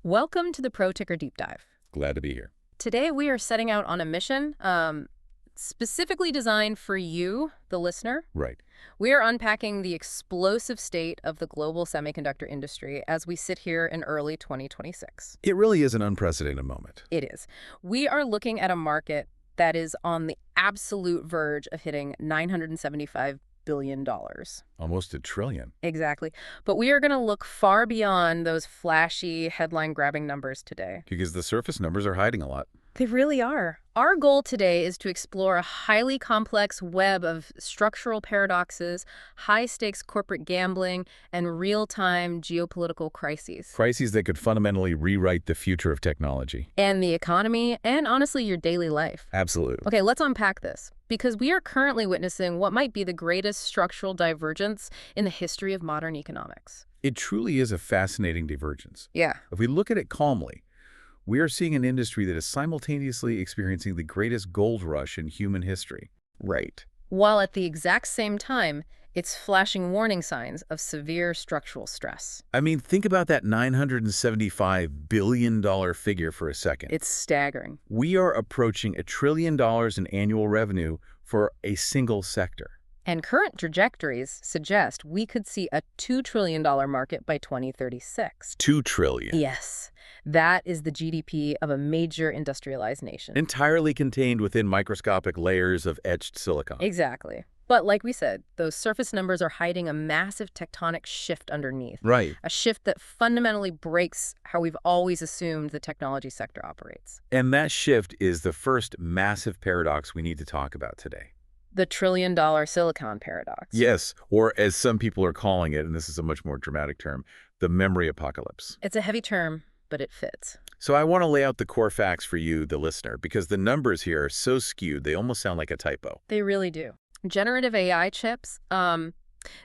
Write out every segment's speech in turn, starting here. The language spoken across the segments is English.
Welcome to the Pro Ticker Deep Dive. Glad to be here. Today we are setting out on a mission specifically designed for you, the listener. Right. We are unpacking the explosive state of the global semiconductor industry as we sit here in early 2026. It really is an unprecedented moment. It is. We are looking at a market that is on the absolute verge of hitting $975 billion. Almost $1 trillion. Exactly. But we are going to look far beyond those flashy, headline-grabbing numbers today. Because the surface numbers are hiding a lot. They really are. Our goal today is to explore a highly complex web of structural paradoxes, high-stakes corporate gambling, and real-time geopolitical crises. Crises that could fundamentally rewrite the future of technology. And the economy, and honestly, your daily life. Absolutely. Okay, let's unpack this. Because we are currently witnessing what might be the greatest structural divergence in the history of modern economics. It truly is a fascinating divergence. Yeah. If we look at it calmly, we are seeing an industry that is simultaneously experiencing the greatest gold rush in human history. Right. While at the exact same time, it's flashing warning signs of severe structural stress. I mean, think about that $975 billion figure for a second. It's staggering. We are approaching $1 trillion in annual revenue for a single sector. And current trajectories suggest we could see a $2 trillion market by 2036. $2 trillion. Yes, that is the GDP of a major industrialized nation. Entirely contained within microscopic layers of etched silicon. Exactly. But like we said, those surface numbers are hiding a massive tectonic shift underneath. Right. A shift that fundamentally breaks how we've always assumed the technology sector operates. And that shift is the first massive paradox we need to talk about today. The trillion-dollar silicon paradox. Yes, or as some people are calling it, and this is a much more dramatic term, the memory apocalypse. It's a heavy term, but it fits. So I want to lay out the core facts for you, the listener, because the numbers here are so skewed, they almost sound like a typo. They really do. Generative AI chips,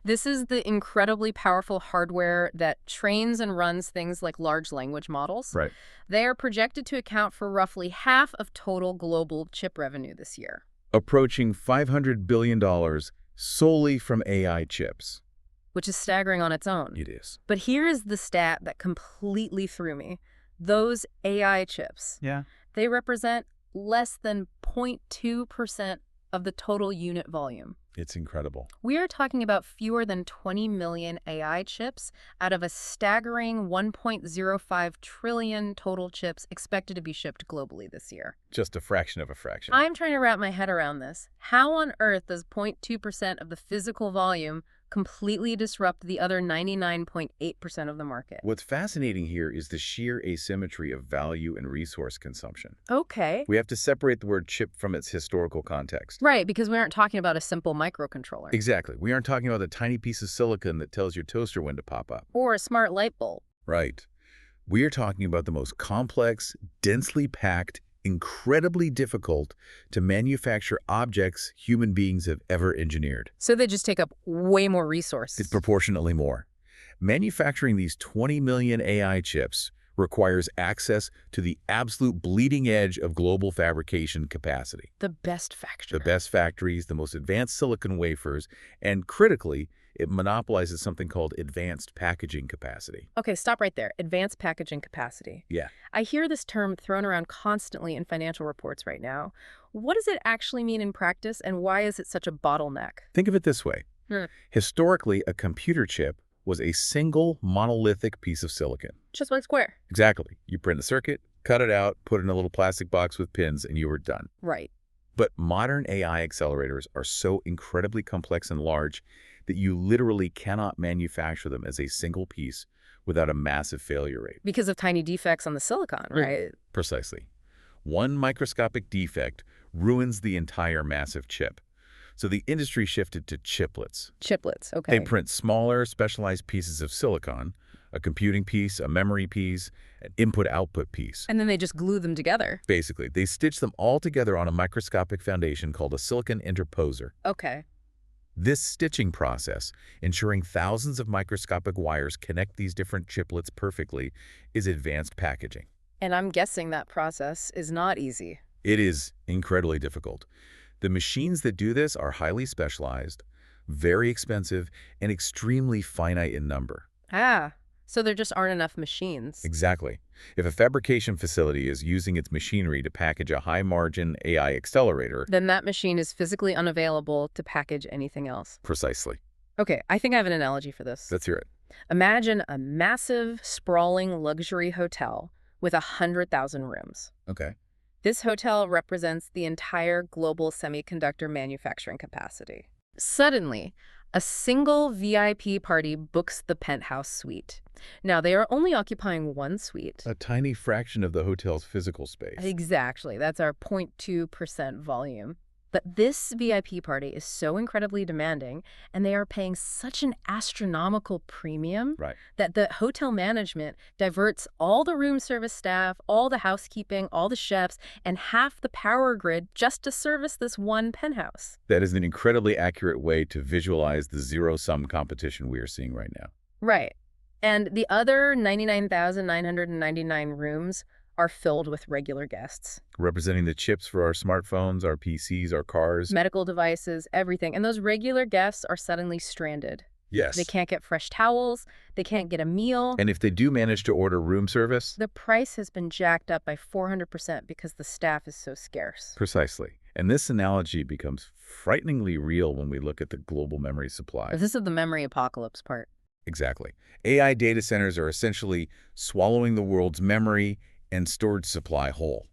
this is the incredibly powerful hardware that trains and runs things like large language models. Right. They are projected to account for roughly half of total global chip revenue this year. Approaching $500 billion solely from AI chips. Which is staggering on its own. It is. But here is the stat that completely threw me. Those AI chips, they represent less than 0.2% of the total unit volume. It's incredible. We are talking about fewer than 20 million AI chips out of a staggering 1.05 trillion total chips expected to be shipped globally this year. Just a fraction of a fraction. I'm trying to wrap my head around this. How on earth does 0.2% of the physical volume completely disrupt the other 99.8% of the market? What's fascinating here is the sheer asymmetry of value and resource consumption. Okay. We have to separate the word chip from its historical context. Right, because we aren't talking about a simple microcontroller. Exactly. We aren't talking about a tiny piece of silicon that tells your toaster when to pop up. Or a smart light bulb. Right. We are talking about the most complex, densely packed, incredibly difficult to manufacture objects human beings have ever engineered. So they just take up way more resources. It's proportionately more. Manufacturing these 20 million AI chips requires access to the absolute bleeding edge of global fabrication capacity. The best factory. The best factories, the most advanced silicon wafers, and critically, it monopolizes something called advanced packaging capacity. Okay, stop right there. Advanced packaging capacity. Yeah. I hear this term thrown around constantly in financial reports right now. What does it actually mean in practice, and why is it such a bottleneck? Think of it this way. Historically, a computer chip was a single monolithic piece of silicon. Just one square. Exactly. You print a circuit, cut it out, put it in a little plastic box with pins, and you were done. Right. But modern AI accelerators are so incredibly complex and large that you literally cannot manufacture them as a single piece without a massive failure rate. Because of tiny defects on the silicon, right? Precisely. One microscopic defect ruins the entire massive chip. So the industry shifted to chiplets. Chiplets, okay. They print smaller, specialized pieces of silicon, a computing piece, a memory piece, an input-output piece. And then they just glue them together. Basically, they stitch them all together on a microscopic foundation called a silicon interposer. Okay. This stitching process, ensuring thousands of microscopic wires connect these different chiplets perfectly, is advanced packaging. And I'm guessing that process is not easy. It is incredibly difficult. The machines that do this are highly specialized, very expensive, and extremely finite in number. Ah, So there just aren't enough machines. Exactly. If a fabrication facility is using its machinery to package a high-margin AI accelerator, Then that machine is physically unavailable to package anything else. precisely. Okay, I think I have an analogy for this. Let's hear it. Imagine a massive, sprawling luxury hotel with 100,000 rooms. Okay. This hotel represents the entire global semiconductor manufacturing capacity. Suddenly, a single VIP party books the penthouse suite. Now, they are only occupying one suite. A tiny fraction of the hotel's physical space. Exactly. That's our 0.2% volume. But this VIP party is so incredibly demanding, and they are paying such an astronomical premium Right. that the hotel management diverts all the room service staff, all the housekeeping, all the chefs, and half the power grid just to service this one penthouse. That is an incredibly accurate way to visualize the zero-sum competition we are seeing right now. Right. And the other 99,999 rooms are filled with regular guests. Representing the chips for our smartphones, our PCs, our cars. Medical devices, everything. And those regular guests are suddenly stranded. Yes. They can't get fresh towels. They can't get a meal. And if they do manage to order room service? The price has been jacked up by 400% because the staff is so scarce. Precisely. And this analogy becomes frighteningly real when we look at the global memory supply. This is the memory apocalypse part. Exactly. AI data centers are essentially swallowing the world's memory and storage supply whole.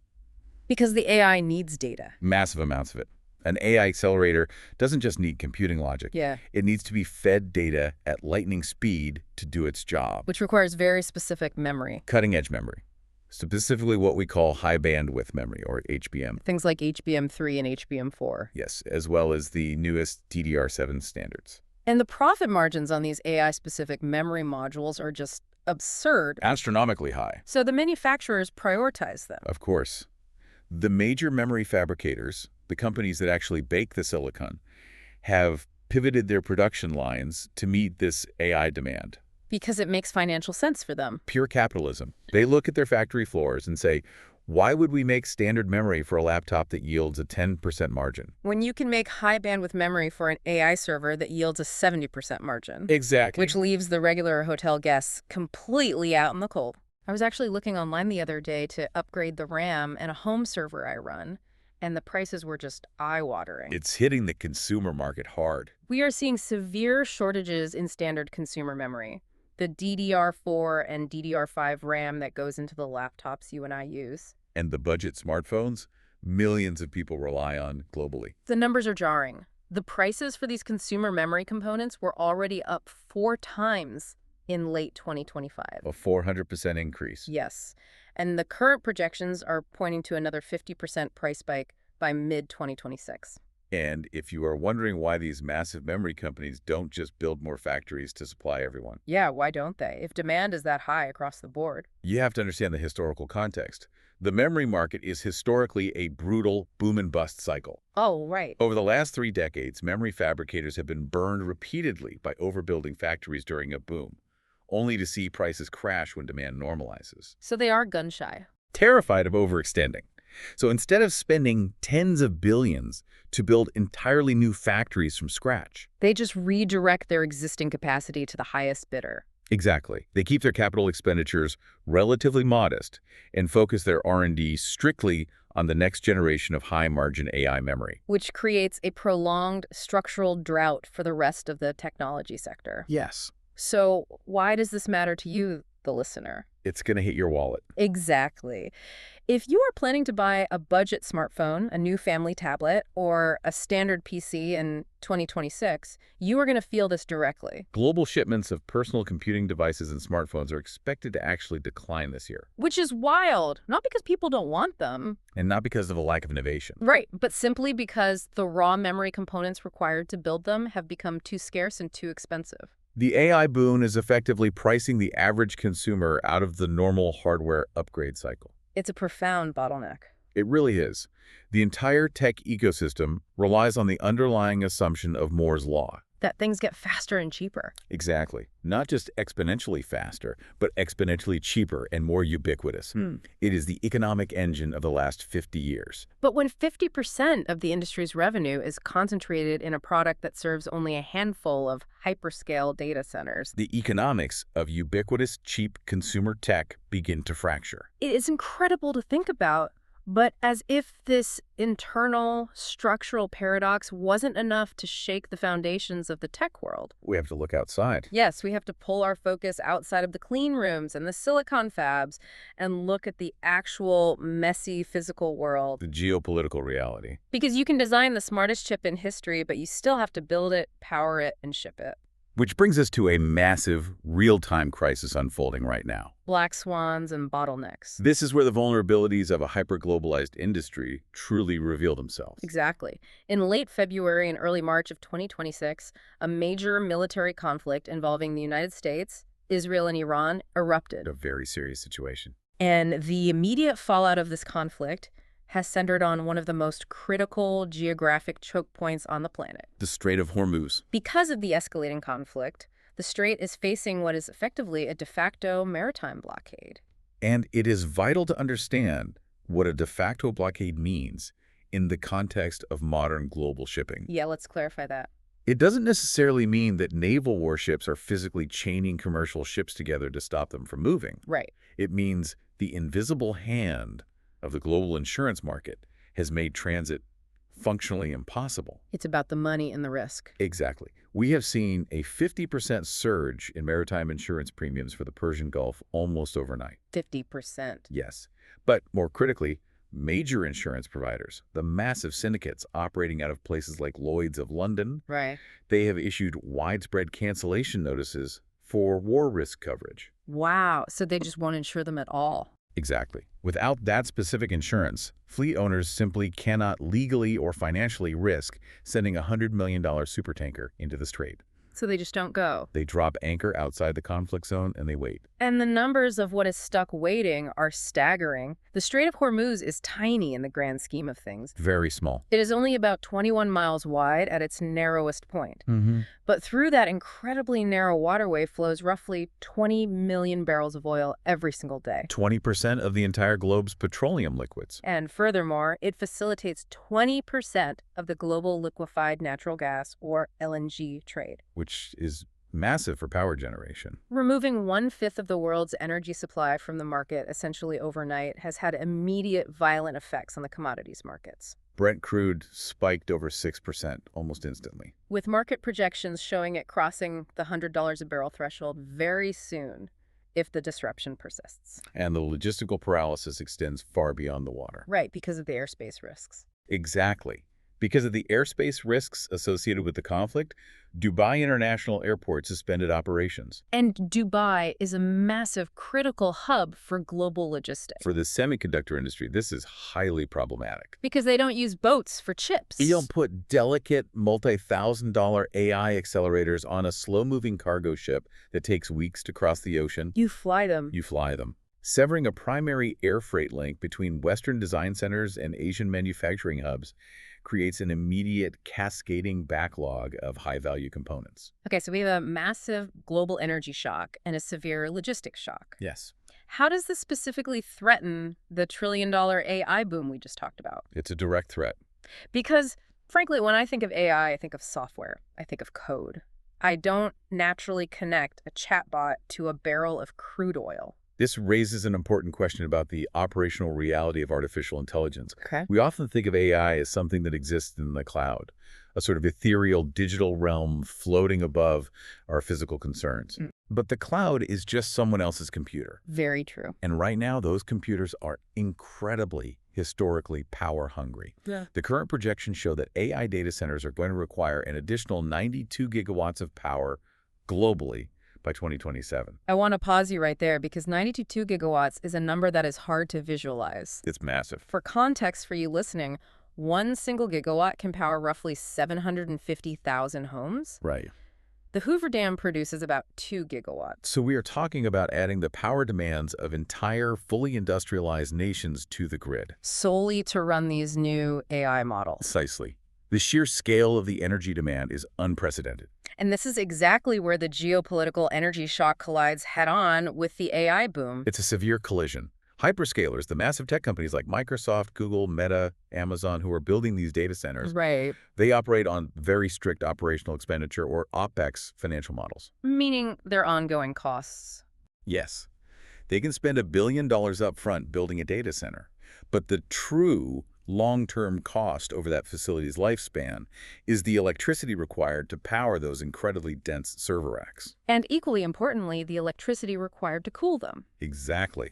Because the AI needs data. Massive amounts of it. An AI accelerator doesn't just need computing logic. Yeah. It needs to be fed data at lightning speed to do its job. Which requires very specific memory. Cutting-edge memory. Specifically what we call high bandwidth memory, or HBM. Things like HBM3 and HBM4. Yes, as well as the newest DDR7 standards. And the profit margins on these AI-specific memory modules are just absurd. Astronomically high. So the manufacturers prioritize them. Of course. The major memory fabricators, the companies that actually bake the silicon, have pivoted their production lines to meet this AI demand. Because it makes financial sense for them. Pure capitalism. They look at their factory floors and say, why would we make standard memory for a laptop that yields a 10% margin? When you can make high bandwidth memory for an AI server that yields a 70% margin. Exactly. Which leaves the regular hotel guests completely out in the cold. I was actually looking online the other day to upgrade the RAM in a home server I run, and the prices were just eye-watering. It's hitting the consumer market hard. We are seeing severe shortages in standard consumer memory. The DDR4 and DDR5 RAM that goes into the laptops you and I use. And the budget smartphones, millions of people rely on globally. The numbers are jarring. The prices for these consumer memory components were already up 4 times in late 2025. A 400% increase. Yes. And the current projections are pointing to another 50% price spike by mid-2026. And if you are wondering why these massive memory companies don't just build more factories to supply everyone, Yeah, why don't they? If demand is that high across the board. you have to understand the historical context. The memory market is historically a brutal boom and bust cycle. Oh, right. Over the last 3 decades, memory fabricators have been burned repeatedly by overbuilding factories during a boom, only to see prices crash when demand normalizes. So they are gun-shy. Terrified of overextending. So instead of spending tens of billions to build entirely new factories from scratch. They just redirect their existing capacity to the highest bidder. Exactly. They keep their capital expenditures relatively modest and focus their R&D strictly on the next generation of high-margin AI memory. Which creates a prolonged structural drought for the rest of the technology sector. Yes. So why does this matter to you, the listener? It's going to hit your wallet. Exactly. If you are planning to buy a budget smartphone, a new family tablet, or a standard PC in 2026, you are going to feel this directly. Global shipments of personal computing devices and smartphones are expected to actually decline this year. Which is wild. Not because people don't want them. And not because of a lack of innovation. Right, but simply because the raw memory components required to build them have become too scarce and too expensive. The AI boom is effectively pricing the average consumer out of the normal hardware upgrade cycle. It's a profound bottleneck. It really is. The entire tech ecosystem relies on the underlying assumption of Moore's law. that things get faster and cheaper. Exactly. Not just exponentially faster, but exponentially cheaper and more ubiquitous. It is the economic engine of the last 50 years. But when 50% of the industry's revenue is concentrated in a product that serves only a handful of hyperscale data centers, The economics of ubiquitous, cheap consumer tech begin to fracture. it is incredible to think about. But as if this internal structural paradox wasn't enough to shake the foundations of the tech world. We have to look outside. Yes, we have to pull our focus outside of the clean rooms and the silicon fabs and look at the actual messy physical world. The geopolitical reality. Because you can design the smartest chip in history, but you still have to build it, power it, and ship it. Which brings us to a massive, real-time crisis unfolding right now. Black swans and bottlenecks. This is where the vulnerabilities of a hyper-globalized industry truly reveal themselves. Exactly. In late February and early March of 2026, a major military conflict involving the United States, Israel, and Iran erupted. A very serious situation. And the immediate fallout of this conflict has centered on one of the most critical geographic choke points on the planet. The Strait of Hormuz. Because of the escalating conflict, the strait is facing what is effectively a de facto maritime blockade. And it is vital to understand what a de facto blockade means in the context of modern global shipping. Yeah, let's clarify that. It doesn't necessarily mean that naval warships are physically chaining commercial ships together to stop them from moving. Right. It means the invisible hand of the global insurance market has made transit functionally impossible. It's about the money and the risk. Exactly. We have seen a 50% surge in maritime insurance premiums for the Persian Gulf almost overnight. 50%. Yes. But more critically, major insurance providers, the massive syndicates operating out of places like Lloyd's of London, Right. they have issued widespread cancellation notices for war risk coverage. Wow. So they just won't insure them at all. Exactly. Without that specific insurance, fleet owners simply cannot legally or financially risk sending a $100 million supertanker into the strait. So they just don't go. They drop anchor outside the conflict zone and they wait. And the numbers of what is stuck waiting are staggering. The Strait of Hormuz is tiny in the grand scheme of things. Very small. It is only about 21 miles wide at its narrowest point. Mm-hmm. But through that incredibly narrow waterway flows roughly 20 million barrels of oil every single day. 20% of the entire globe's petroleum liquids. And furthermore, it facilitates 20% of the global liquefied natural gas, or LNG, trade. Which is massive for power generation. Removing 1/5 of the world's energy supply from the market essentially overnight has had immediate violent effects on the commodities markets, Brent crude spiked over 6% almost instantly. with market projections showing it crossing the $100 a barrel threshold very soon if the disruption persists. And the logistical paralysis extends far beyond the water. Right, because of the airspace risks. Exactly. Because of the airspace risks associated with the conflict, Dubai International Airport suspended operations. And Dubai is a massive critical hub for global logistics. For the semiconductor industry, this is highly problematic. Because they don't use boats for chips. You don't put delicate, multi-$1,000 AI accelerators on a slow-moving cargo ship that takes weeks to cross the ocean. You fly them. You fly them. Severing a primary air freight link between Western design centers and Asian manufacturing hubs creates an immediate cascading backlog of high-value components. Okay, so we have a massive global energy shock and a severe logistics shock. Yes. How does this specifically threaten the trillion-dollar AI boom we just talked about? It's a direct threat. Because, frankly, when I think of AI, I think of software. I think of code. I don't naturally connect a chatbot to a barrel of crude oil. This raises an important question about the operational reality of artificial intelligence. Okay. We often think of AI as something that exists in the cloud, a sort of ethereal digital realm floating above our physical concerns. But the cloud is just someone else's computer. Very true. And right now, those computers are incredibly, historically power hungry. Yeah. The current projections show that AI data centers are going to require an additional 92 gigawatts of power globally by 2027. I want to pause you right there because 92 gigawatts is a number that is hard to visualize. It's massive. For context for you listening, one single gigawatt can power roughly 750,000 homes. Right. The Hoover Dam produces about 2 gigawatts. So we are talking about adding the power demands of entire, fully industrialized nations to the grid. Solely to run these new AI models. Precisely. The sheer scale of the energy demand is unprecedented. And this is exactly where the geopolitical energy shock collides head-on with the AI boom. It's a severe collision. Hyperscalers, the massive tech companies like Microsoft, Google, Meta, Amazon, who are building these data centers, Right. they operate on very strict operational expenditure or OpEx financial models. Meaning their ongoing costs. Yes, they can spend $1 billion up front building a data center, but the true long-term cost over that facility's lifespan is the electricity required to power those incredibly dense server racks. And equally importantly, the electricity required to cool them. Exactly.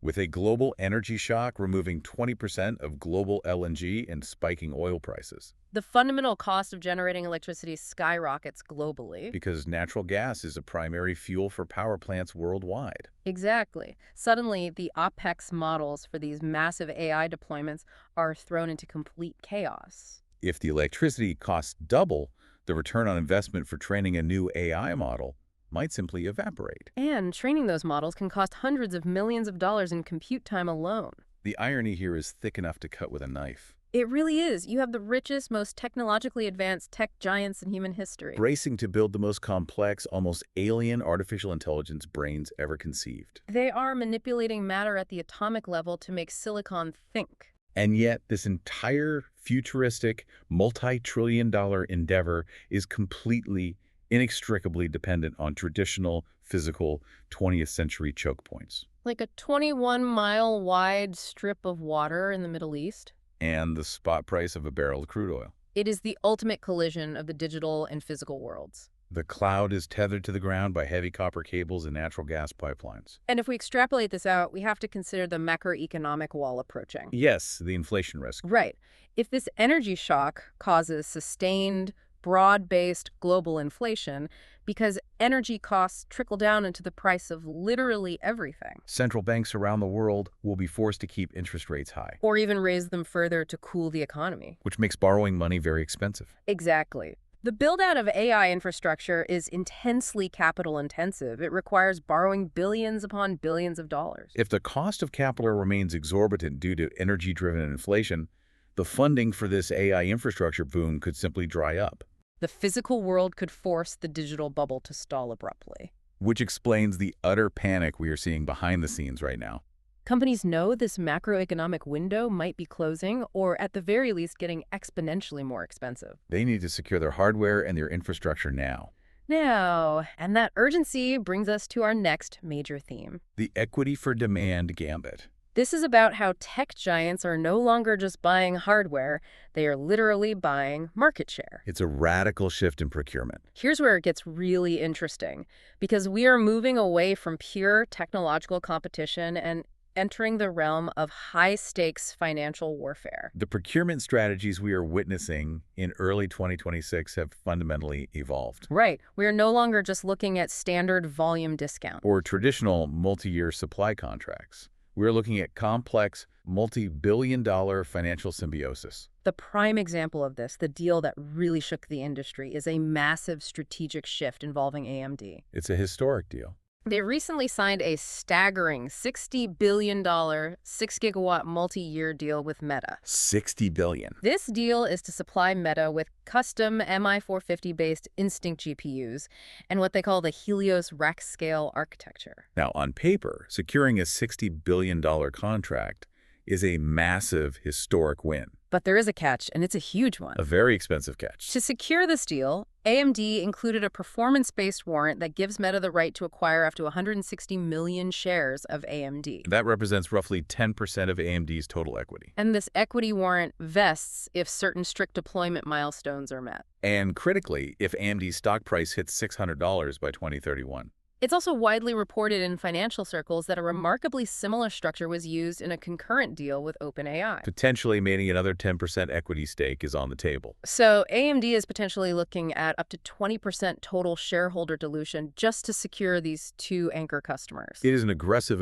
With a global energy shock removing 20% of global LNG and spiking oil prices. The fundamental cost of generating electricity skyrockets globally. Because natural gas is a primary fuel for power plants worldwide. Exactly. Suddenly, the OpEx models for these massive AI deployments are thrown into complete chaos. If the electricity costs double, the return on investment for training a new AI model might simply evaporate. And training those models can cost hundreds of millions of dollars in compute time alone. The irony here is thick enough to cut with a knife. It really is. You have the richest, most technologically advanced tech giants in human history. Bracing to build the most complex, almost alien artificial intelligence brains ever conceived. They are manipulating matter at the atomic level to make silicon think. And yet, this entire futuristic, multi-trillion-dollar endeavor is completely, inextricably dependent on traditional, physical, 20th century choke points. Like a 21-mile wide strip of water in the Middle East. And the spot price of a barrel of crude oil. It is the ultimate collision of the digital and physical worlds. The cloud is tethered to the ground by heavy copper cables and natural gas pipelines. And if we extrapolate this out, we have to consider the macroeconomic wall approaching. Yes, the inflation risk. Right. If this energy shock causes sustained, broad-based global inflation because energy costs trickle down into the price of literally everything. Central banks around the world will be forced to keep interest rates high, Or even raise them further to cool the economy. which makes borrowing money very expensive. Exactly. The build-out of AI infrastructure is intensely capital-intensive. It requires borrowing billions upon billions of dollars. If the cost of capital remains exorbitant due to energy-driven inflation, the funding for this AI infrastructure boom could simply dry up. The physical world could force the digital bubble to stall abruptly. Which explains the utter panic we are seeing behind the scenes right now. Companies know this macroeconomic window might be closing, or at the very least getting exponentially more expensive. They need to secure their hardware and their infrastructure now. And that urgency brings us to our next major theme. The equity for demand gambit. This is about how tech giants are no longer just buying hardware, they are literally buying market share. It's a radical shift in procurement. Here's where it gets really interesting, because we are moving away from pure technological competition and entering the realm of high-stakes financial warfare. The procurement strategies we are witnessing in early 2026 have fundamentally evolved. Right. We are no longer just looking at standard volume discount. Or traditional multi-year supply contracts. We're looking at complex, multi-billion-dollar financial symbiosis. The prime example of this, the deal that really shook the industry, is a massive strategic shift involving AMD. It's a historic deal. They recently signed a staggering $60 billion 6-gigawatt multi-year deal with Meta. $60 billion. This deal is to supply Meta with custom MI450-based Instinct GPUs and what they call the Helios rack-scale architecture. Now, on paper, securing a $60 billion contract is a massive historic win. But there is a catch, and it's a huge one. A very expensive catch. To secure this deal, AMD included a performance-based warrant that gives Meta the right to acquire up to 160 million shares of AMD. That represents roughly 10% of AMD's total equity. And this equity warrant vests if certain strict deployment milestones are met. And critically, if AMD's stock price hits $600 by 2031. It's also widely reported in financial circles that a remarkably similar structure was used in a concurrent deal with OpenAI. Potentially meaning another 10% equity stake is on the table. So AMD is potentially looking at up to 20% total shareholder dilution just to secure these two anchor customers. It is an aggressive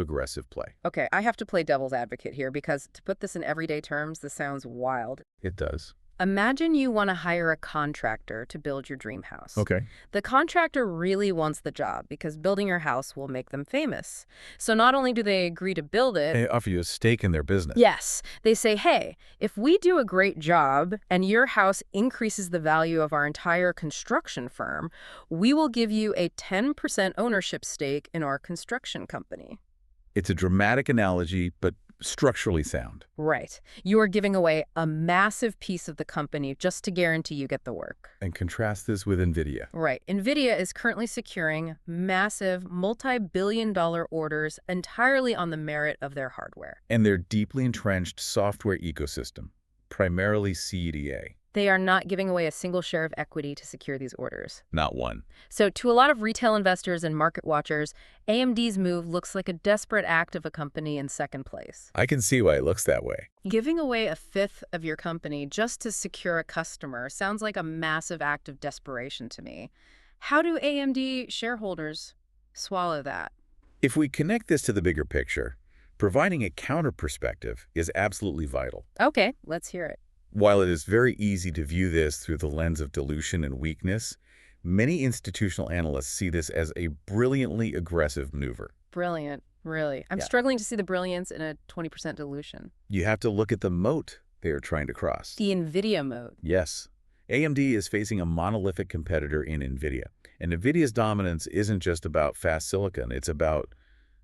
play. Okay, I have to play devil's advocate here because to put this in everyday terms, this sounds wild. It does. Imagine you want to hire a contractor to build your dream house. Okay. The contractor really wants the job because building your house will make them famous. So not only do they agree to build it, They offer you a stake in their business. yes, they say, hey, if we do a great job and your house increases the value of our entire construction firm, we will give you a 10% ownership stake in our construction company. It's a dramatic analogy, but structurally sound. Right. You are giving away a massive piece of the company just to guarantee you get the work. And contrast this with NVIDIA. Right. NVIDIA is currently securing massive multi-billion-dollar orders entirely on the merit of their hardware. And their deeply entrenched software ecosystem, primarily CEDA. They are not giving away a single share of equity to secure these orders. Not one. So to a lot of retail investors and market watchers, AMD's move looks like a desperate act of a company in second place. I can see why it looks that way. Giving away a fifth of your company just to secure a customer sounds like a massive act of desperation to me. How do AMD shareholders swallow that? If we connect this to the bigger picture, providing a counter perspective is absolutely vital. Okay, let's hear it. While it is very easy to view this through the lens of dilution and weakness, many institutional analysts see this as a brilliantly aggressive maneuver. Brilliant, really. I'm Yeah. struggling to see the brilliance in a 20% dilution. You have to look at the moat they are trying to cross. The NVIDIA mode. Yes, AMD is facing a monolithic competitor in NVIDIA. And NVIDIA's dominance isn't just about fast silicon, it's about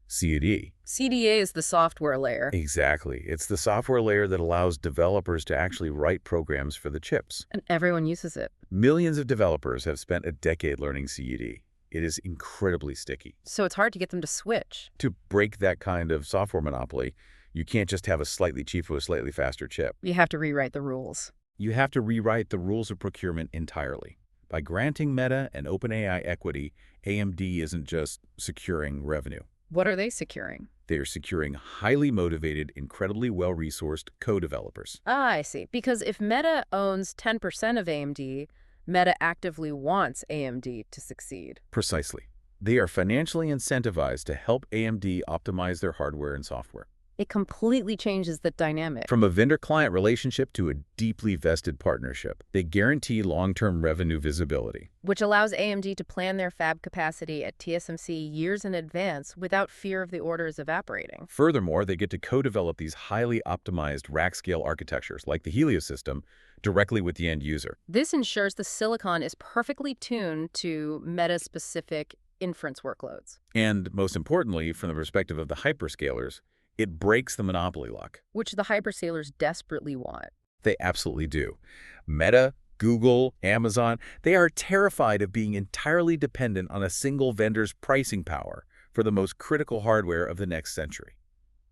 CAD. CDA is the software layer. Exactly. It's the software layer that allows developers to actually write programs for the chips. And everyone uses it. Millions of developers have spent a decade learning CAD. It is incredibly sticky. So it's hard to get them to switch. To break that kind of software monopoly, you can't just have a slightly cheaper, slightly faster chip. You have to rewrite the rules. You have to rewrite the rules of procurement entirely. By granting Meta and OpenAI equity, AMD isn't just securing revenue. What are they securing? They are securing highly motivated, incredibly well-resourced co-developers. Ah, I see. Because if Meta owns 10% of AMD, Meta actively wants AMD to succeed. Precisely. They are financially incentivized to help AMD optimize their hardware and software. It completely changes the dynamic. From a vendor-client relationship to a deeply vested partnership, they guarantee long-term revenue visibility. Which allows AMD to plan their fab capacity at TSMC years in advance without fear of the orders evaporating. Furthermore, they get to co-develop these highly optimized rack-scale architectures, like the Helios system, directly with the end user. This ensures the silicon is perfectly tuned to Meta-specific inference workloads. And most importantly, from the perspective of the hyperscalers, it breaks the monopoly lock. Which the hyperscalers desperately want. They absolutely do. Meta, Google, Amazon, they are terrified of being entirely dependent on a single vendor's pricing power for the most critical hardware of the next century.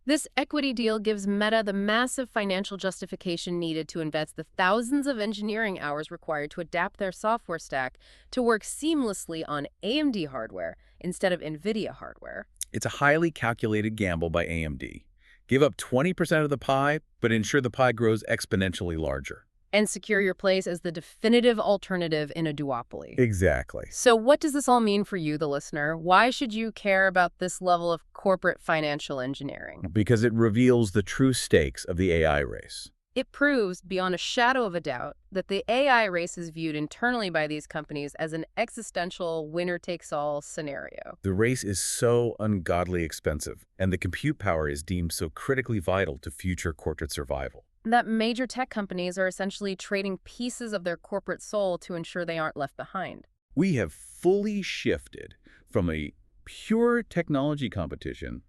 This equity deal gives Meta the massive financial justification needed to invest the thousands of engineering hours required to adapt their software stack to work seamlessly on AMD hardware instead of NVIDIA hardware. It's a highly calculated gamble by AMD. Give up 20% of the pie, but ensure the pie grows exponentially larger. And secure your place as the definitive alternative in a duopoly. Exactly. So what does this all mean for you, the listener? Why should you care about this level of corporate financial engineering? Because it reveals the true stakes of the AI race. It proves, beyond a shadow of a doubt, that the AI race is viewed internally by these companies as an existential winner-takes-all scenario. The race is so ungodly expensive, and the compute power is deemed so critically vital to future corporate survival. That major tech companies are essentially trading pieces of their corporate soul to ensure they aren't left behind. We have fully shifted from a pure technology competition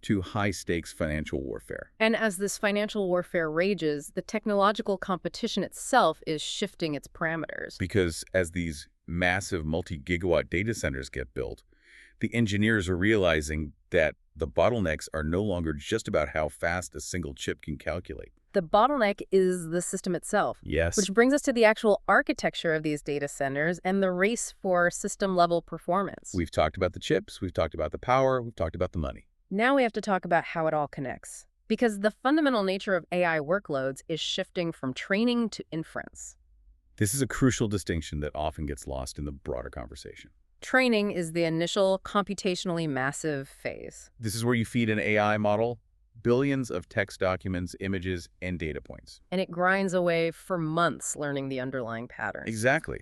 to high-stakes financial warfare. And as this financial warfare rages, the technological competition itself is shifting its parameters. Because as these massive multi-gigawatt data centers get built, the engineers are realizing that the bottlenecks are no longer just about how fast a single chip can calculate. The bottleneck is the system itself. Yes. Which brings us to the actual architecture of these data centers and the race for system-level performance. We've talked about the chips, we've talked about the power, we've talked about the money. Now we have to talk about how it all connects. Because the fundamental nature of AI workloads is shifting from training to inference. This is a crucial distinction that often gets lost in the broader conversation. Training is the initial computationally massive phase. This is where you feed an AI model billions of text documents, images, and data points. And it grinds away for months learning the underlying patterns. Exactly.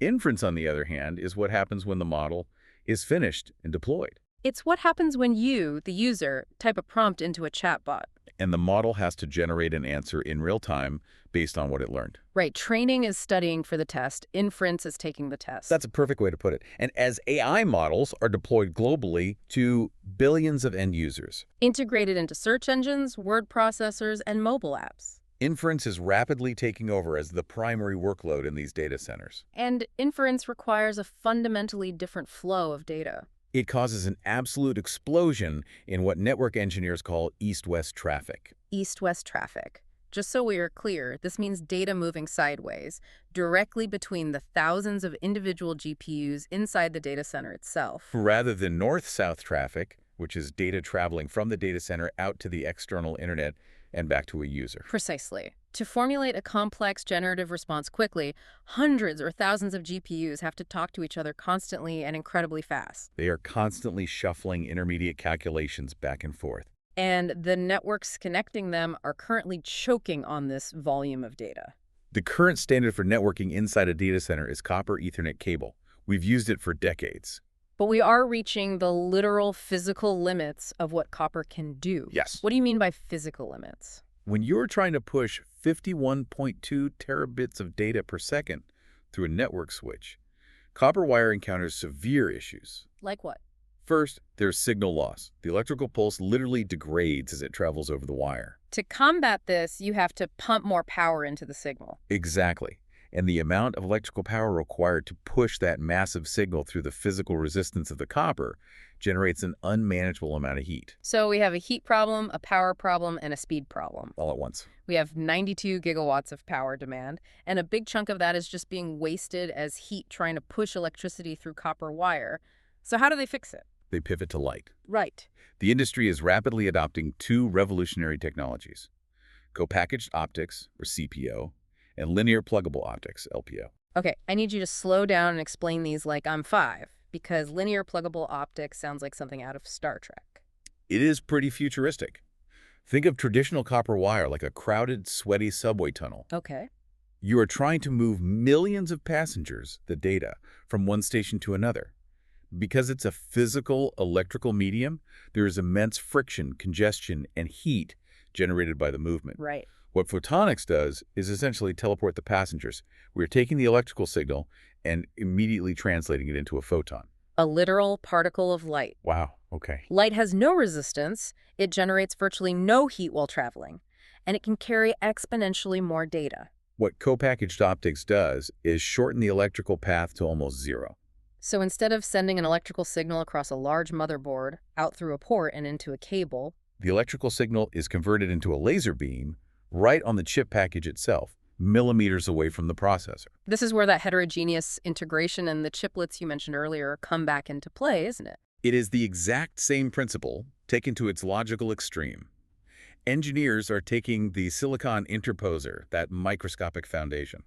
Inference, on the other hand, is what happens when the model is finished and deployed, It's what happens when you, the user, type a prompt into a chatbot. and the model has to generate an answer in real time based on what it learned. Right, training is studying for the test, inference is taking the test. That's a perfect way to put it. And as AI models are deployed globally to billions of end users, Integrated into search engines, word processors, and mobile apps. inference is rapidly taking over as the primary workload in these data centers. And inference requires a fundamentally different flow of data. It causes an absolute explosion in what network engineers call east-west traffic. East-west traffic. Just so we are clear, this means data moving sideways, directly between the thousands of individual GPUs inside the data center itself. Rather than north-south traffic, which is data traveling from the data center out to the external internet and back to a user. Precisely. To formulate a complex generative response quickly, hundreds or thousands of GPUs have to talk to each other constantly and incredibly fast. They are constantly shuffling intermediate calculations back and forth. And the networks connecting them are currently choking on this volume of data. The current standard for networking inside a data center is copper Ethernet cable. We've used it for decades. But we are reaching the literal physical limits of what copper can do. Yes. What do you mean by physical limits? When you're trying to push 51.2 terabits of data per second through a network switch, copper wire encounters severe issues. Like what? First, there's signal loss. The electrical pulse literally degrades as it travels over the wire. To combat this, you have to pump more power into the signal. Exactly. And the amount of electrical power required to push that massive signal through the physical resistance of the copper generates an unmanageable amount of heat. So we have a heat problem, a power problem, and a speed problem. All at once. We have 92 gigawatts of power demand, and a big chunk of that is just being wasted as heat trying to push electricity through copper wire. So how do they fix it? They pivot to light. Right. The industry is rapidly adopting two revolutionary technologies: co-packaged optics, or CPO, and linear pluggable optics, LPO. Okay, I need you to slow down and explain these like I'm 5, because linear pluggable optics sounds like something out of Star Trek. It is pretty futuristic. Think of traditional copper wire like a crowded, sweaty subway tunnel. Okay. You are trying to move millions of passengers, the data, from one station to another. Because it's a physical electrical medium, there is immense friction, congestion, and heat generated by the movement. Right. What photonics does is essentially teleport the passengers. We're taking the electrical signal and immediately translating it into a photon. A literal particle of light. Wow, okay. Light has no resistance, it generates virtually no heat while traveling, and it can carry exponentially more data. What co-packaged optics does is shorten the electrical path to almost zero. So instead of sending an electrical signal across a large motherboard, out through a port and into a cable, The electrical signal is converted into a laser beam right on the chip package itself, millimeters away from the processor. this is where that heterogeneous integration and the chiplets you mentioned earlier come back into play, isn't it? It is the exact same principle taken to its logical extreme. Engineers are taking the silicon interposer, that microscopic foundation.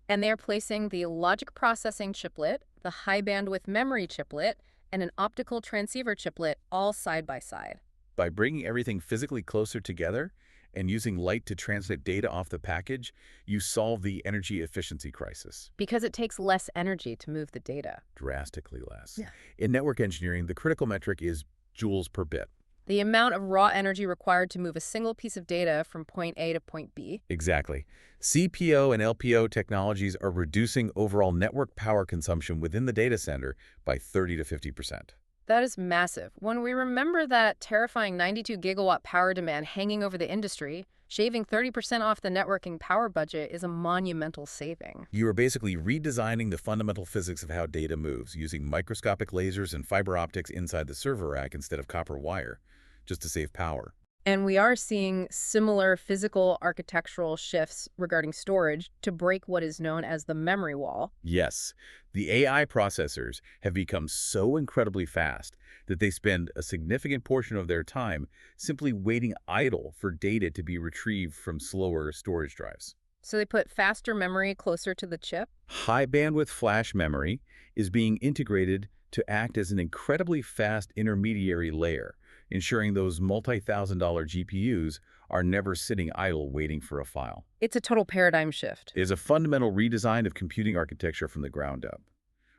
And they're placing the logic processing chiplet, the high bandwidth memory chiplet, and an optical transceiver chiplet all side by side. By bringing everything physically closer together and using light to translate data off the package, you solve the energy efficiency crisis. Because it takes less energy to move the data. Drastically less. Yeah. In network engineering, the critical metric is joules per bit. The amount of raw energy required to move a single piece of data from point A to point B. Exactly. CPO and LPO technologies are reducing overall network power consumption within the data center by 30 to 50%. That is massive. When we remember that terrifying 92 gigawatt power demand hanging over the industry, shaving 30% off the networking power budget is a monumental saving. You are basically redesigning the fundamental physics of how data moves using microscopic lasers and fiber optics inside the server rack instead of copper wire, just to save power. And we are seeing similar physical architectural shifts regarding storage to break what is known as the memory wall. Yes, the AI processors have become so incredibly fast that they spend a significant portion of their time simply waiting idle for data to be retrieved from slower storage drives. So they put faster memory closer to the chip. High bandwidth flash memory is being integrated to act as an incredibly fast intermediary layer, ensuring those multi-thousand-dollar GPUs are never sitting idle waiting for a file. It's a total paradigm shift. It is a fundamental redesign of computing architecture from the ground up.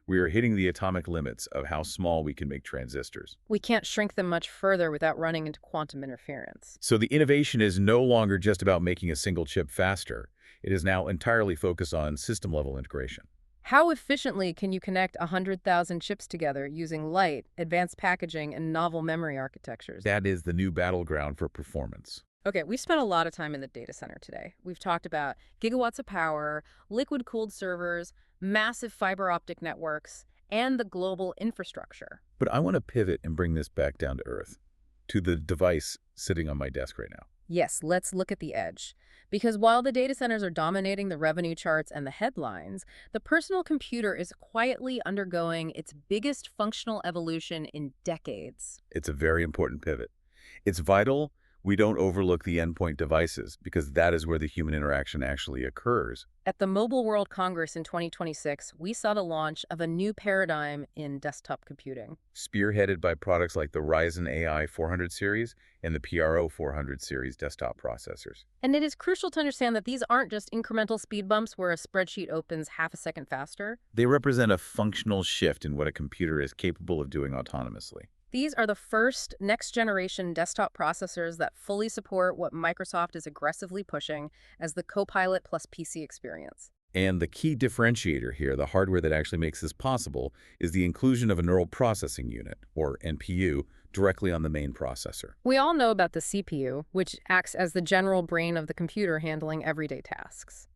We are hitting the atomic limits of how small we can make transistors. We can't shrink them much further without running into quantum interference. So the innovation is no longer just about making a single chip faster. It is now entirely focused on system-level integration. How efficiently can you connect 100,000 chips together using light, advanced packaging, and novel memory architectures? That is the new battleground for performance. Okay, we spent a lot of time in the data center today. We've talked about gigawatts of power, liquid-cooled servers, massive fiber optic networks, and the global infrastructure. But I want to pivot and bring this back down to earth, to the device sitting on my desk right now. Yes, let's look at the edge. Because while the data centers are dominating the revenue charts and the headlines, the personal computer is quietly undergoing its biggest functional evolution in decades. It's a very important pivot. It's vital we don't overlook the endpoint devices because that is where the human interaction actually occurs. At the Mobile World Congress in 2026, we saw the launch of a new paradigm in desktop computing. Spearheaded by products like the Ryzen AI 400 series and the PRO 400 series desktop processors. And it is crucial to understand that these aren't just incremental speed bumps where a spreadsheet opens half a second faster. They represent a functional shift in what a computer is capable of doing autonomously. These are the first next-generation desktop processors that fully support what Microsoft is aggressively pushing as the Copilot plus PC experience. And the key differentiator here, the hardware that actually makes this possible, is the inclusion of a neural processing unit, or NPU, directly on the main processor. We all know about the CPU, which acts as the general brain of the computer handling everyday tasks.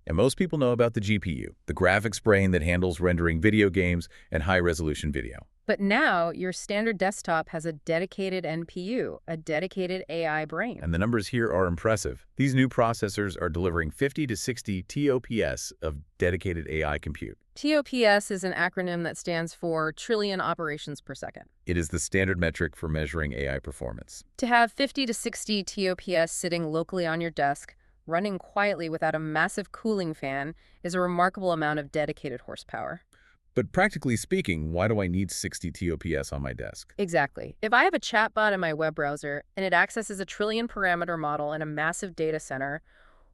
And most people know about the GPU, the graphics brain that handles rendering video games and high-resolution video. But now, your standard desktop has a dedicated NPU, a dedicated AI brain. And the numbers here are impressive. These new processors are delivering 50 to 60 TOPS of dedicated AI compute. TOPS is an acronym that stands for Trillion Operations Per Second. It is the standard metric for measuring AI performance. To have 50 to 60 TOPS sitting locally on your desk, running quietly without a massive cooling fan, is a remarkable amount of dedicated horsepower. But practically speaking, why do I need 60 TOPS on my desk? Exactly. If I have a chatbot in my web browser and it accesses a trillion parameter model in a massive data center,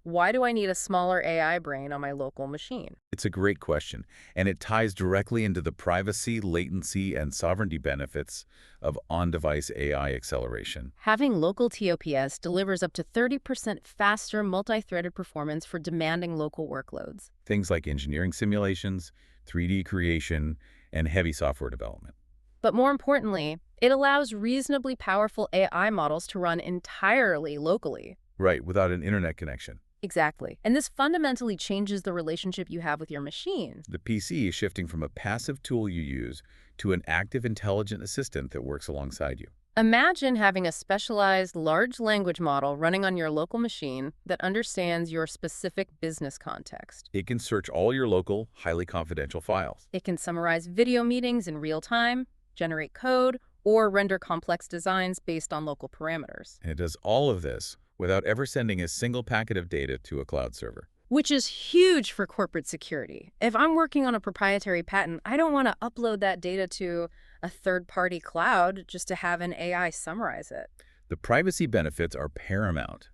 why do I need a smaller AI brain on my local machine? It's a great question, and it ties directly into the privacy, latency, and sovereignty benefits of on-device AI acceleration. Having local TOPS delivers up to 30% faster multi-threaded performance for demanding local workloads. Things like engineering simulations, 3D creation, and heavy software development. But more importantly, it allows reasonably powerful AI models to run entirely locally. Right, without an internet connection. Exactly. And this fundamentally changes the relationship you have with your machine. The PC is shifting from a passive tool you use to an active, intelligent assistant that works alongside you. Imagine having a specialized large language model running on your local machine that understands your specific business context. It can search all your local, highly confidential files. It can summarize video meetings in real time, generate code, or render complex designs based on local parameters. And it does all of this without ever sending a single packet of data to a cloud server. Which is huge for corporate security. If I'm working on a proprietary patent, I don't want to upload that data to a third-party cloud just to have an AI summarize it. The privacy benefits are paramount.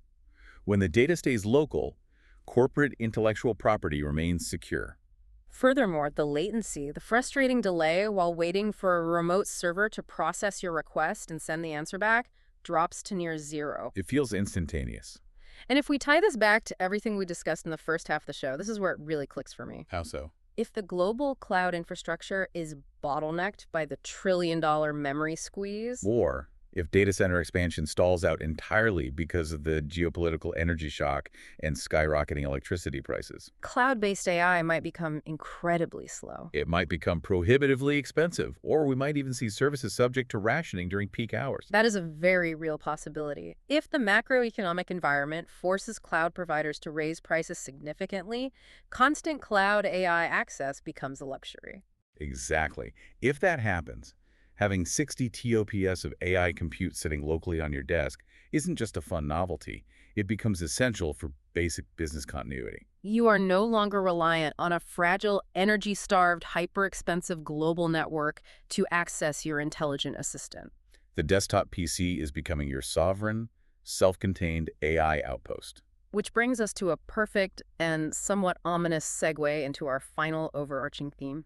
When the data stays local, corporate intellectual property remains secure. Furthermore, the latency, the frustrating delay while waiting for a remote server to process your request and send the answer back, drops to near zero. It feels instantaneous. And if we tie this back to everything we discussed in the first half of the show, this is where it really clicks for me. How so? If the global cloud infrastructure is bottlenecked by the trillion-dollar memory squeeze, Or if data center expansion stalls out entirely because of the geopolitical energy shock and skyrocketing electricity prices, cloud-based AI might become incredibly slow. it might become prohibitively expensive, or we might even see services subject to rationing during peak hours. That is a very real possibility. If the macroeconomic environment forces cloud providers to raise prices significantly, constant cloud AI access becomes a luxury. Exactly. If that happens, having 60 TOPS of AI compute sitting locally on your desk isn't just a fun novelty. It becomes essential for basic business continuity. You are no longer reliant on a fragile, energy-starved, hyper-expensive global network to access your intelligent assistant. The desktop PC is becoming your sovereign, self-contained AI outpost. Which brings us to a perfect and somewhat ominous segue into our final overarching theme.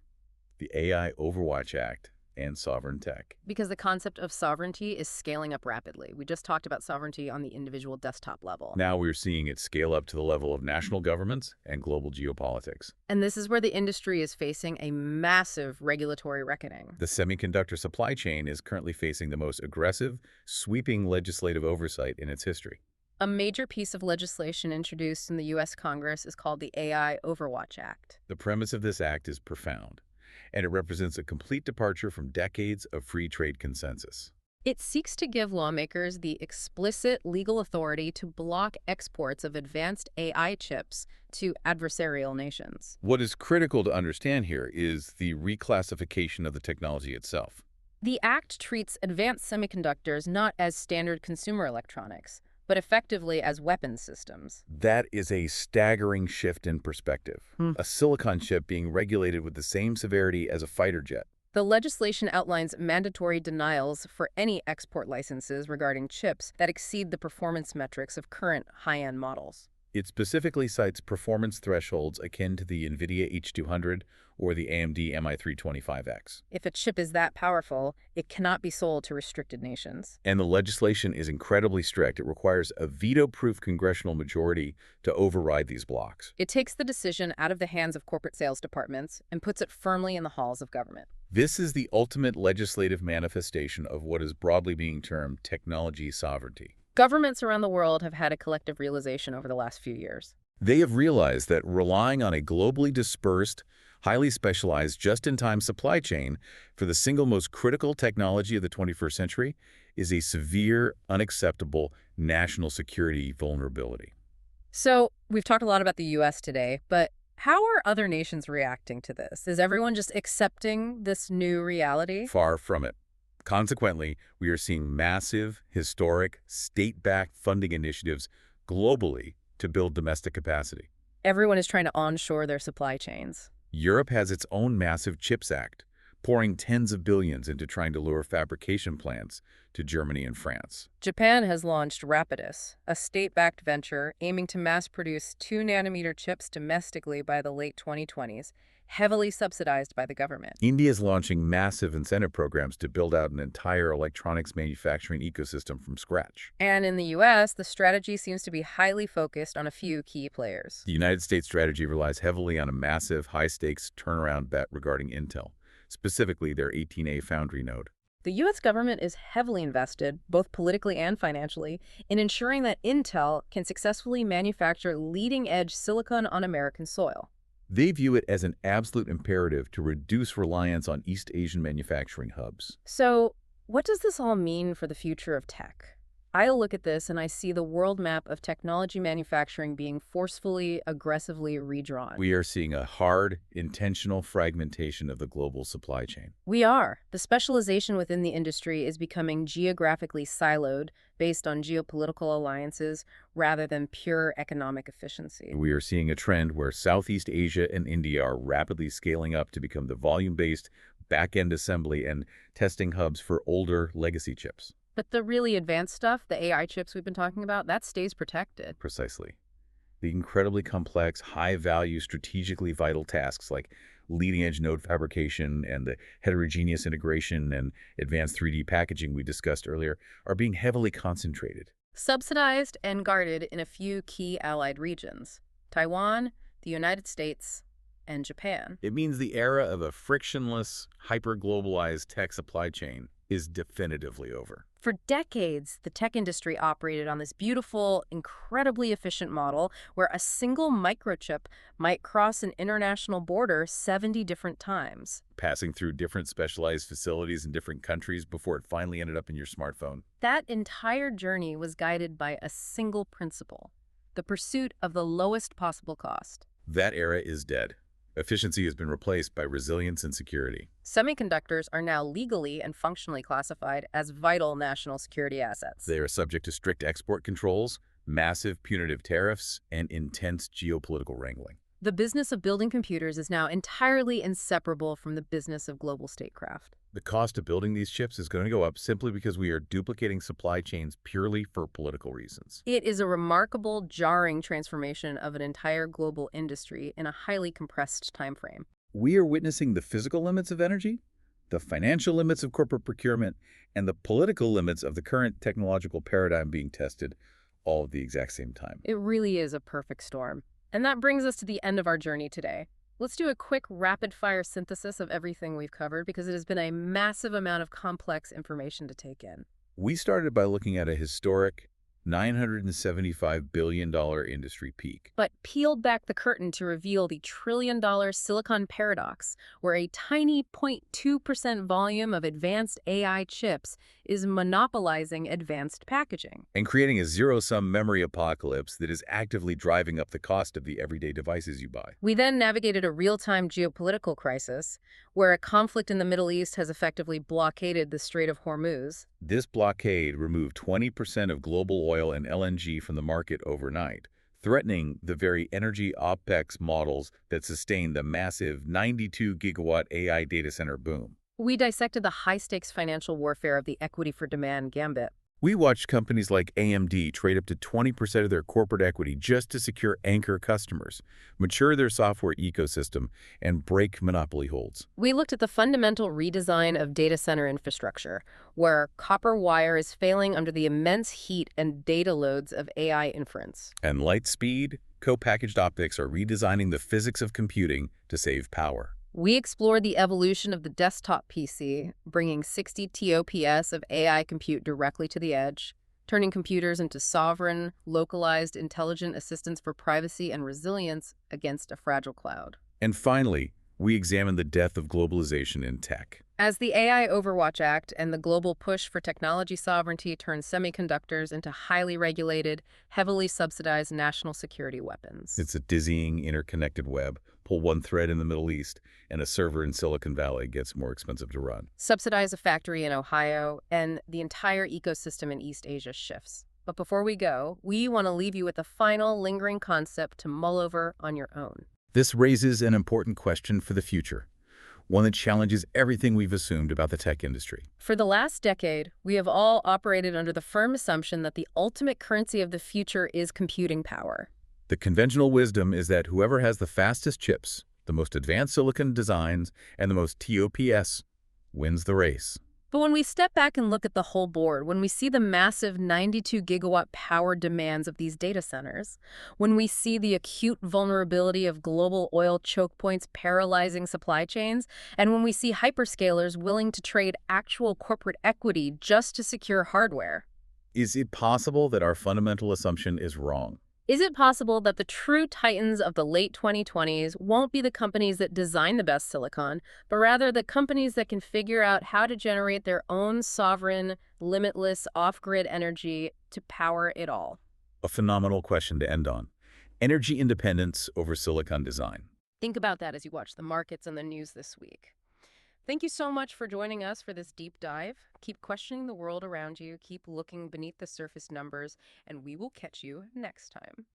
The AI Overwatch Act and sovereign tech. Because the concept of sovereignty is scaling up rapidly. We just talked about sovereignty on the individual desktop level. Now we're seeing it scale up to the level of national governments and global geopolitics. And this is where the industry is facing a massive regulatory reckoning. The semiconductor supply chain is currently facing the most aggressive, sweeping legislative oversight in its history. A major piece of legislation introduced in the U.S. Congress is called the AI Overwatch Act. The premise of this act is profound, and it represents a complete departure from decades of free trade consensus. It seeks to give lawmakers the explicit legal authority to block exports of advanced AI chips to adversarial nations. What is critical to understand here is the reclassification of the technology itself. The act treats advanced semiconductors not as standard consumer electronics, but effectively as weapons systems. That is a staggering shift in perspective. A silicon chip being regulated with the same severity as a fighter jet. The legislation outlines mandatory denials for any export licenses regarding chips that exceed the performance metrics of current high-end models. It specifically cites performance thresholds akin to the NVIDIA H200 or the AMD MI325X. If a chip is that powerful, it cannot be sold to restricted nations. And the legislation is incredibly strict. It requires a veto-proof congressional majority to override these blocks. It takes the decision out of the hands of corporate sales departments and puts it firmly in the halls of government. This is the ultimate legislative manifestation of what is broadly being termed technology sovereignty. Governments around the world have had a collective realization over the last few years. They have realized that relying on a globally dispersed, highly specialized, just-in-time supply chain for the single most critical technology of the 21st century is a severe, unacceptable national security vulnerability. So, we've talked a lot about the U.S. today, but how are other nations reacting to this? Is everyone just accepting this new reality? Far from it. Consequently, we are seeing massive, historic, state-backed funding initiatives globally to build domestic capacity. Everyone is trying to onshore their supply chains. Europe has its own massive CHIPS Act, pouring tens of billions into trying to lure fabrication plants to Germany and France. Japan has launched Rapidus, a state-backed venture aiming to mass-produce 2-nanometer chips domestically by the late 2020s, heavily subsidized by the government. India is launching massive incentive programs to build out an entire electronics manufacturing ecosystem from scratch. And in the U.S., the strategy seems to be highly focused on a few key players. The United States strategy relies heavily on a massive, high-stakes turnaround bet regarding Intel, specifically their 18A foundry node. The U.S. government is heavily invested, both politically and financially, in ensuring that Intel can successfully manufacture leading-edge silicon on American soil. They view it as an absolute imperative to reduce reliance on East Asian manufacturing hubs. So, what does this all mean for the future of tech? I look at this and I see the world map of technology manufacturing being forcefully, aggressively redrawn. We are seeing a hard, intentional fragmentation of the global supply chain. We are. The specialization within the industry is becoming geographically siloed based on geopolitical alliances rather than pure economic efficiency. We are seeing a trend where Southeast Asia and India are rapidly scaling up to become the volume-based back-end assembly and testing hubs for older legacy chips. But the really advanced stuff, the AI chips we've been talking about, that stays protected. Precisely. The incredibly complex, high-value, strategically vital tasks like leading-edge node fabrication and the heterogeneous integration and advanced 3D packaging we discussed earlier are being heavily concentrated. Subsidized and guarded in a few key allied regions: Taiwan, the United States, and Japan. It means the era of a frictionless, hyper-globalized tech supply chain is definitively over. For decades, the tech industry operated on this beautiful, incredibly efficient model where a single microchip might cross an international border 70 different times, Passing through different specialized facilities in different countries before it finally ended up in your smartphone. That entire journey was guided by a single principle: the pursuit of the lowest possible cost. That era is dead. Efficiency has been replaced by resilience and security. Semiconductors are now legally and functionally classified as vital national security assets. They are subject to strict export controls, massive punitive tariffs, and intense geopolitical wrangling. The business of building computers is now entirely inseparable from the business of global statecraft. The cost of building these chips is going to go up simply because we are duplicating supply chains purely for political reasons. It is a remarkable, jarring transformation of an entire global industry in a highly compressed time frame. We are witnessing the physical limits of energy, the financial limits of corporate procurement, and the political limits of the current technological paradigm being tested all at the exact same time. It really is a perfect storm. And that brings us to the end of our journey today. Let's do a quick rapid-fire synthesis of everything we've covered because it has been a massive amount of complex information to take in. We started by looking at a historic $975 billion industry peak. But peeled back the curtain to reveal the trillion-dollar silicon paradox, where a tiny 0.2% volume of advanced AI chips is monopolizing advanced packaging. And creating a zero-sum memory apocalypse that is actively driving up the cost of the everyday devices you buy. We then navigated a real-time geopolitical crisis, where a conflict in the Middle East has effectively blockaded the Strait of Hormuz. This blockade removed 20% of global oil and LNG from the market overnight, threatening the very energy OPEX models that sustain the massive 92-gigawatt AI data center boom. We dissected the high-stakes financial warfare of the equity for demand gambit. We watched companies like AMD trade up to 20% of their corporate equity just to secure anchor customers, mature their software ecosystem, and break monopoly holds. We looked at the fundamental redesign of data center infrastructure, where copper wire is failing under the immense heat and data loads of AI inference. And Lightspeed, co-packaged optics are redesigning the physics of computing to save power. We explored the evolution of the desktop PC, bringing 60 TOPS of AI compute directly to the edge, turning computers into sovereign, localized, intelligent assistants for privacy and resilience against a fragile cloud. And finally, we examined the death of globalization in tech. As the AI Overwatch Act and the global push for technology sovereignty turns semiconductors into highly regulated, heavily subsidized national security weapons. It's a dizzying, interconnected web. Pull one thread in the Middle East, and a server in Silicon Valley gets more expensive to run. Subsidize a factory in Ohio, and the entire ecosystem in East Asia shifts. But before we go, we want to leave you with a final, lingering concept to mull over on your own. This raises an important question for the future, one that challenges everything we've assumed about the tech industry. For the last decade, we have all operated under the firm assumption that the ultimate currency of the future is computing power. The conventional wisdom is that whoever has the fastest chips, the most advanced silicon designs, and the most TOPS wins the race. But when we step back and look at the whole board, when we see the massive 92-gigawatt power demands of these data centers, when we see the acute vulnerability of global oil choke points paralyzing supply chains, and when we see hyperscalers willing to trade actual corporate equity just to secure hardware, Is it possible that our fundamental assumption is wrong? is it possible that the true titans of the late 2020s won't be the companies that design the best silicon, but rather the companies that can figure out how to generate their own sovereign, limitless, off-grid energy to power it all? A phenomenal question to end on. Energy independence over silicon design. Think about that as you watch the markets and the news this week. Thank you so much for joining us for this deep dive. Keep questioning the world around you, keep looking beneath the surface numbers, and we will catch you next time.